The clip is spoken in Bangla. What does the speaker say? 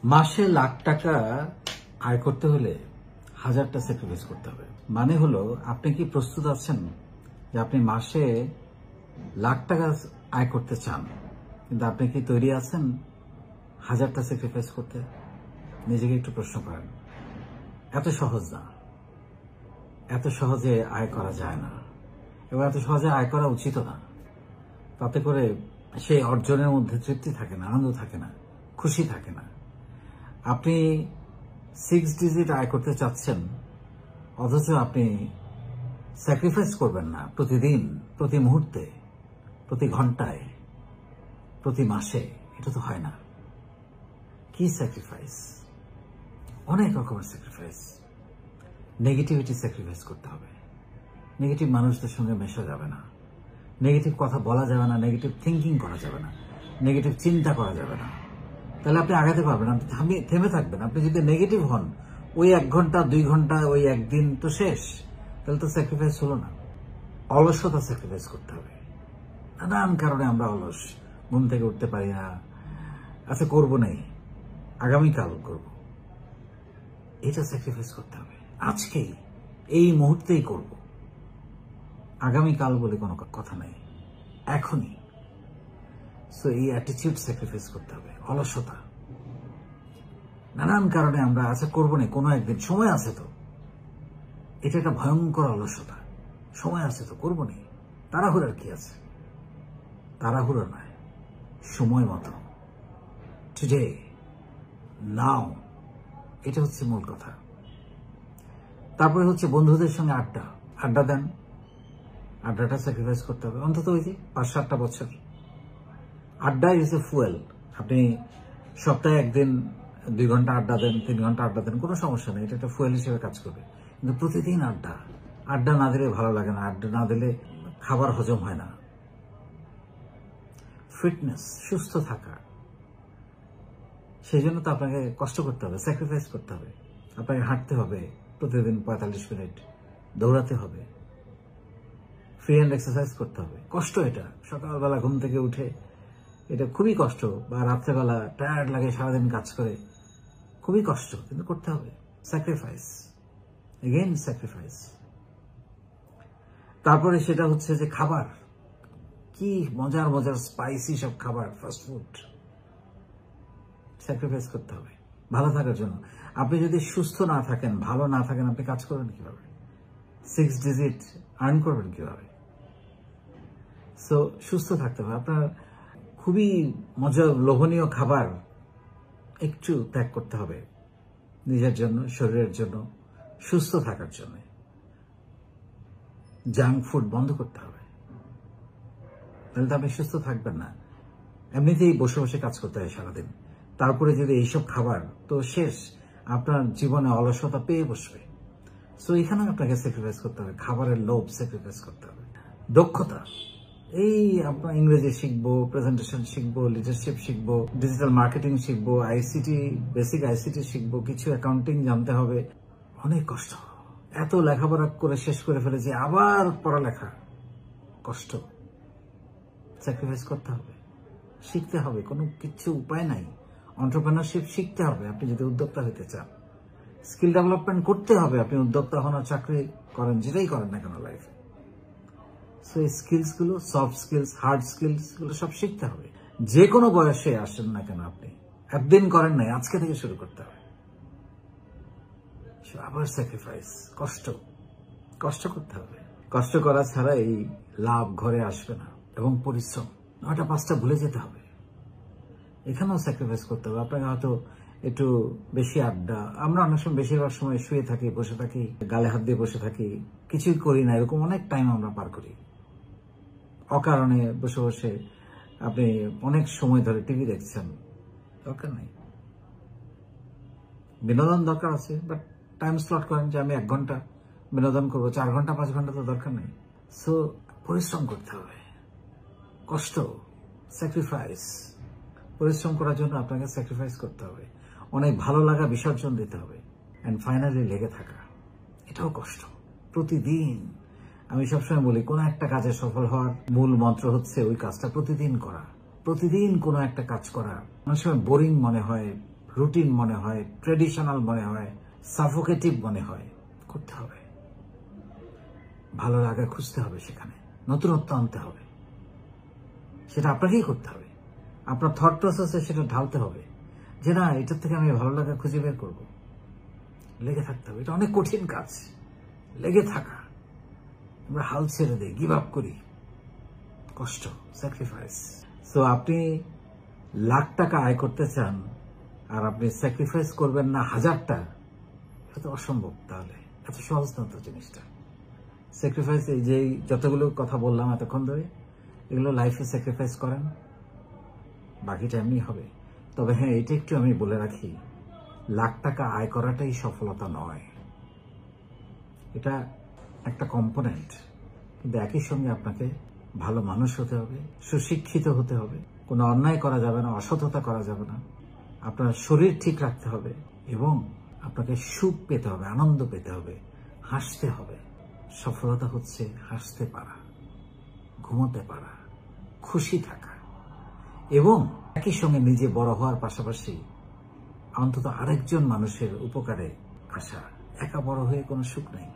মাসে লাখ টাকা আয় করতে হলে হাজারটা স্যাক্রিফাইস করতে হবে। মানে হলো, আপনি কি প্রস্তুত আছেন যে আপনি মাসে লাখ টাকা আয় করতে চান, কিন্তু আপনি কি তৈরি আছেন হাজারটা স্যাক্রিফাইস করতে? নিজেকে একটু প্রশ্ন করেন। এত সহজ না, এত সহজে আয় করা যায় না, এবং এত সহজে আয় করা উচিত না। তাতে করে সেই অর্জনের মধ্যে তৃপ্তি থাকে না, আনন্দ থাকে না, খুশি থাকে না। আপনি 6 ডিজিট আয় করতে চাচ্ছেন, অথচ আপনি স্যাক্রিফাইস করবেন না প্রতিদিন, প্রতি মুহূর্তে, প্রতি ঘন্টায়, প্রতি মাসে। এটা তো হয় না। কি স্যাক্রিফাইস? অনেক রকমের স্যাক্রিফাইস। নেগেটিভিটি স্যাক্রিফাইস করতে হবে। নেগেটিভ মানুষদের সঙ্গে মেশা যাবে না, নেগেটিভ কথা বলা যাবে না, নেগেটিভ থিঙ্কিং করা যাবে না, নেগেটিভ চিন্তা করা যাবে না। তাহলে আপনি আগাতে পারবেন, আপনি থেমে থাকবেন। আপনি যদি নেগেটিভ হন, ওই 1 ঘন্টা 2 ঘন্টা, ওই একদিন তো শেষ, তাহলে তো স্যাক্রিফাইস হলো না। অলসতা স্যাক্রিফাইস করতে হবে। নানান কারণে আমরা অলস, ঘুম থেকে উঠতে পারি না। আচ্ছা, করবো নাই, আগামীকাল করব, এটা স্যাক্রিফাইস করতে হবে। আজকেই, এই মুহূর্তেই করব, আগামীকাল বলে কোনো কথা নাই, এখনই। সো এই অ্যাটিটিউড স্যাক্রিফাইস করতে হবে। অলসতা, নানান কারণে আমরা আচ্ছা করবো না, কোনো একদিন, সময় আছে তো। এটা একটা ভয়ঙ্কর অলসতা। সময় আছে তো, করবো না। তাড়াহুড়ার কি আছে? তাড়াহুড়ো নয়, সময় মতো, টুডে, নাও, এটা হচ্ছে মূল কথা। তারপরে হচ্ছে বন্ধুদের সঙ্গে আড্ডা দেন। আড্ডাটা স্যাক্রিফাইস করতে হবে, অন্তত ওই যে 5-7টা বছর। আড্ডা ইজ এ ফুয়েল। আপনি সপ্তাহে একদিন 2 ঘন্টা আড্ডা দেন, 3 ঘন্টা আড্ডা দেন, কোনো সমস্যা নেই, এটা একটা ফুয়েল হিসেবে কাজ করবে। কিন্তু প্রতিদিন আড্ডা না দিলে ভালো লাগে না। আড্ডা না দিলে খাবার হজম হয় না। ফিটনেস, সুস্থ থাকা, সেই জন্য তো আপনাকে কষ্ট করতে হবে, স্যাক্রিফাইস করতে হবে। আপনাকে হাঁটতে হবে প্রতিদিন 45 মিনিট, দৌড়াতে হবে, ফ্রি হ্যান্ড এক্সারসাইজ করতে হবে। কষ্ট এটা। সকালবেলা ঘুম থেকে উঠে এটা খুবই কষ্ট, বা রাত্রেবেলা টায়ার্ড লাগে, সারাদিন কাজ করে, খুবই কষ্ট, কিন্তু করতে হবে। Sacrifice, again sacrifice. তারপরে সেটা হচ্ছে যে খাবার, কি মজার মজার স্পাইসি সব খাবার, ফাস্টফুড, স্যাক্রিফাইস করতে হবে ভালো থাকার জন্য। আপনি যদি সুস্থ না থাকেন, ভালো না থাকেন, আপনি কাজ করবেন কিভাবে? 6 ডিজিট আর্ন করবেন কিভাবে? সো সুস্থ থাকতে হবে। আপনার খুবই মজার লোভনীয় খাবার একটু ত্যাগ করতে হবে নিজের জন্য, শরীরের জন্য, সুস্থ থাকার জন্য। জাঙ্ক ফুড বন্ধ করতে হবে, তাহলে তো আপনি সুস্থ থাকবেন না। এমনিতেই বসে বসে কাজ করতে হয় সারাদিন, তারপরে যদি এইসব খাবার, তো শেষ, আপনার জীবনে অলসতা পেয়ে বসবে। সো এখানে আপনাকে স্যাক্রিফাইস করতে হবে, খাবারের লোভ স্যাক্রিফাইস করতে হবে। দক্ষতা, এই আপনার ইংরেজি শিখবো, প্রেজেন্টেশন শিখবো, লিডারশিপ শিখবো, ডিজিটাল মার্কেটিং শিখবো, আইসিটি, বেসিক আইসিটি শিখবো, কিছু অ্যাকাউন্টিং জানতে হবে। অনেক কষ্ট। এত লেখাপড়া করে শেষ করে ফেলেছি, আবার পড়ালেখা, কষ্ট। স্যাক্রিফাইস করতে হবে, শিখতে হবে, কোনো কিছু উপায় নাই। এন্টারপ্রেনারশিপ শিখতে হবে আপনি যদি উদ্যোক্তা হতে চান। স্কিল ডেভেলপমেন্ট করতে হবে, আপনি উদ্যোক্তা হন আর চাকরি করেন, যেটাই করেন না কেন লাইফে। সো এই স্কিলসগুলো, সফট স্কিলস, হার্ড স্কিলস, গুলো সব শিখতে হবে। যে কোনো বয়সে আসেন না কেন আপনি, একদিন করেন নাই, আজকে থেকে শুরু করতে হবে। আবার স্যাক্রিফাইস, কষ্ট করতে হবে। কষ্ট করা ছাড়া এই লাভ ঘরে আসবে না। এবং পরিশ্রম, 9টা-5টা ভুলে যেতে হবে, এখানেও স্যাক্রিফাইস করতে হবে। আপনাকে হয়তো একটু বেশি আড্ডা, আমরা অনেক সময় বেশিরভাগ সময় শুয়ে থাকি, বসে থাকি, গালে হাত দিয়ে বসে থাকি, কিছুই করি না, এরকম অনেক টাইম আমরা পার করি অকারণে। বসে বসে আপনি অনেক সময় ধরে টিভি দেখছেন, দরকার নেই। বিনোদন দরকার আছে, বাট টাইম স্লট করেন যে আমি 1 ঘন্টা বিনোদন করবো, 4 ঘন্টা 5 ঘন্টা তো দরকার নেই। সো পরিশ্রম করতে হবে, কষ্ট, স্যাক্রিফাইস। পরিশ্রম করার জন্য আপনাকে স্যাক্রিফাইস করতে হবে, অনেক ভালো লাগা বিসর্জন দিতে হবে, এন্ড ফাইনালি লেগে থাকা, এটাও কষ্ট। প্রতিদিন, আমি সবসময় বলি, কোনো একটা কাজে সফল হওয়ার মূল মন্ত্র হচ্ছে ওই কাজটা প্রতিদিন করা। প্রতিদিন কোনো একটা কাজ করা। অনেক সময় বোরিং মনে হয়, রুটিন মনে হয়, ট্রেডিশনাল মনে হয়, সাফোকেটিভ মনে হয়, করতে হবে। ভালো লাগা খুঁজতে হবে, সেখানে নতুনত্ব আনতে হবে। সেটা আপনাকেই করতে হবে। আপনার থট প্রসেসে সেটা ঢালতে হবে যে না, এটার থেকে আমি ভালো লাগা খুঁজে বের করব। লেগে থাকতে হবে। এটা অনেক কঠিন কাজ, লেগে থাকা। আমরা হাল ছেড়ে দিই, গিভ আপ করি। কষ্ট, স্যাক্রিফাইস। সো আপনি লাখ টাকা আয় করতে চান আর আপনি স্যাক্রিফাইস করবেন না 1000টা, এটা তো অসম্ভব। তাহলে এত সহজ না তো জিনিসটা। স্যাক্রিফাইস, এই যে যতগুলো কথা বললাম এতক্ষণ ধরে, এগুলো লাইফে স্যাক্রিফাইস করেন, বাকিটা এমনি হবে। তবে হ্যাঁ, এটা একটু আমি বলে রাখি, লাখ টাকা আয় করাটাই সফলতা নয়। এটা একটা কম্পোনেন্ট, কিন্তু একই সঙ্গে আপনাকে ভালো মানুষ হতে হবে, সুশিক্ষিত হতে হবে, কোনো অন্যায় করা যাবে না, অসততা করা যাবে না, আপনার শরীর ঠিক রাখতে হবে এবং আপনাকে সুখ পেতে হবে, আনন্দ পেতে হবে, হাসতে হবে। সফলতা হচ্ছে হাসতে পারা, ঘুমোতে পারা, খুশি থাকা এবং একই সঙ্গে নিজে বড় হওয়ার পাশাপাশি অন্তত আরেকজন মানুষের উপকারে আসা। একা বড় হয়ে কোনো সুখ নেই।